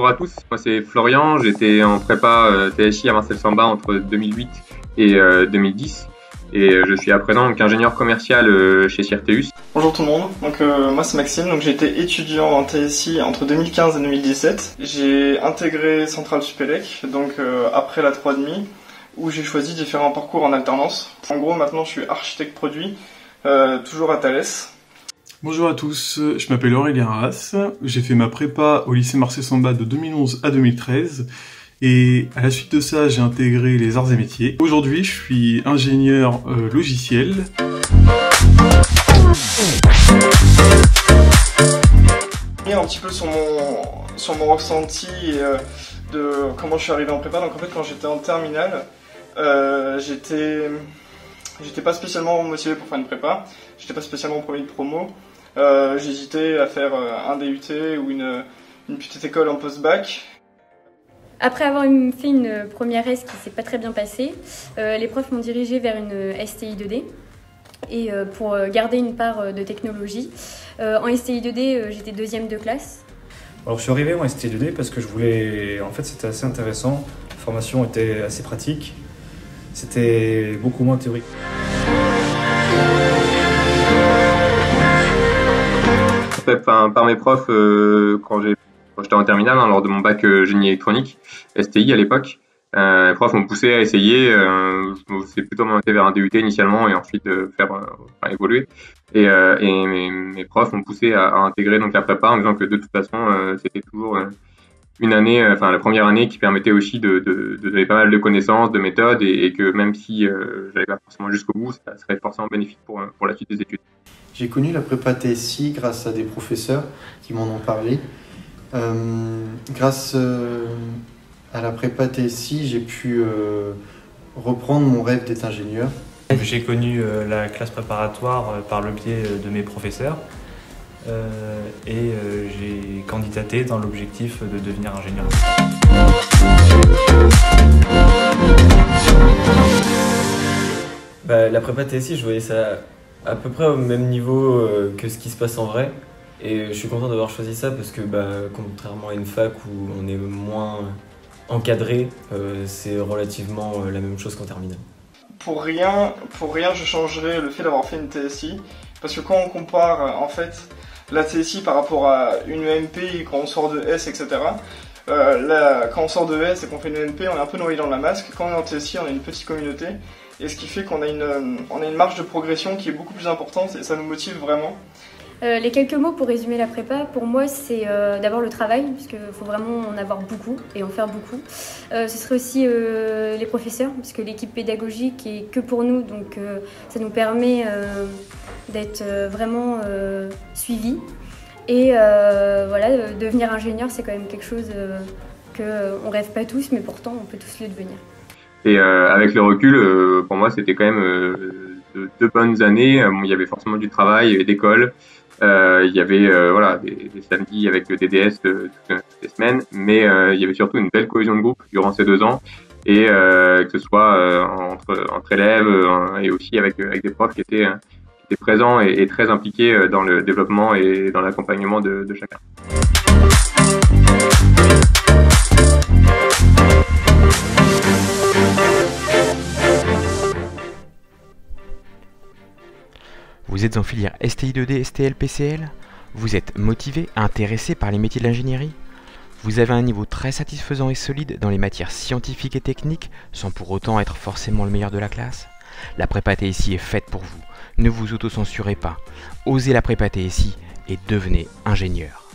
Bonjour à tous, moi c'est Florian, j'étais en prépa TSI à Marcel Samba entre 2008 et 2010 et je suis à présent donc, ingénieur commercial chez Cirteus. Bonjour tout le monde, moi c'est Maxime, j'ai été étudiant en TSI entre 2015 et 2017. J'ai intégré Centrale Supélec, après la 3,5 où j'ai choisi différents parcours en alternance. En gros maintenant je suis architecte produit, toujours à Thales. Bonjour à tous, je m'appelle Aurélien Arras, j'ai fait ma prépa au lycée Marcel Samba de 2011 à 2013 et à la suite de ça j'ai intégré les arts et métiers. Aujourd'hui je suis ingénieur logiciel. Un petit peu sur mon ressenti de comment je suis arrivé en prépa. Donc en fait quand j'étais en terminale, j'étais pas spécialement motivé pour faire une prépa, j'étais pas spécialement premier de promo. J'hésitais à faire un DUT ou une petite école en post-bac. Après avoir fait une première S qui s'est pas très bien passée, les profs m'ont dirigée vers une STI 2D et pour garder une part de technologie. En STI 2D, j'étais deuxième de classe. Alors je suis arrivé en STI 2D parce que je voulais... En fait c'était assez intéressant, la formation était assez pratique, c'était beaucoup moins théorique. Par mes profs quand j'étais en terminale, lors de mon bac génie électronique, STI à l'époque, les profs m'ont poussé à essayer, c'est plutôt m'orienter vers un DUT initialement et ensuite faire évoluer. Et mes profs m'ont poussé à intégrer donc la prépa en disant que de toute façon c'était toujours une année, la première année qui permettait aussi de donner pas mal de connaissances, de méthodes et que même si j'allais pas forcément jusqu'au bout, ça serait forcément bénéfique pour la suite des études. J'ai connu la prépa TSI grâce à des professeurs qui m'en ont parlé. Grâce à la prépa TSI, j'ai pu reprendre mon rêve d'être ingénieur. J'ai connu la classe préparatoire par le biais de mes professeurs et j'ai candidaté dans l'objectif de devenir ingénieur. La prépa TSI, je voyais ça à peu près au même niveau que ce qui se passe en vrai. Et je suis content d'avoir choisi ça parce que contrairement à une fac où on est moins encadré, c'est relativement la même chose qu'en terminale. Pour rien, je changerais le fait d'avoir fait une TSI parce que quand on compare en fait la TSI par rapport à une EMP quand on sort de S, etc. Quand on sort de S et qu'on fait une EMP, on est un peu noyé dans la masse. Quand on est en TSI, on a une petite communauté et ce qui fait qu'on a une marge de progression qui est beaucoup plus importante et ça nous motive vraiment. Les quelques mots pour résumer la prépa, pour moi c'est d'abord le travail, puisqu'il faut vraiment en avoir beaucoup et en faire beaucoup. Ce serait aussi les professeurs, parce que l'équipe pédagogique est que pour nous, donc ça nous permet d'être vraiment suivis. Et devenir ingénieur c'est quand même quelque chose qu'on rêve pas tous, mais pourtant on peut tous le devenir. Et avec le recul, pour moi c'était quand même deux bonnes années. Il y avait forcément du travail, il y avait d'école. Il y avait des samedis avec le DDS toutes les semaines, mais il y avait surtout une belle cohésion de groupe durant ces 2 ans, et que ce soit entre élèves et aussi avec des profs qui étaient présents et très impliqués dans le développement et dans l'accompagnement de chacun. Vous êtes en filière STI 2D, STL, PCL? Vous êtes motivé, intéressé par les métiers de l'ingénierie? Vous avez un niveau très satisfaisant et solide dans les matières scientifiques et techniques, sans pour autant être forcément le meilleur de la classe? La prépa TSI est faite pour vous. Ne vous autocensurez pas. Osez la prépa TSI et devenez ingénieur.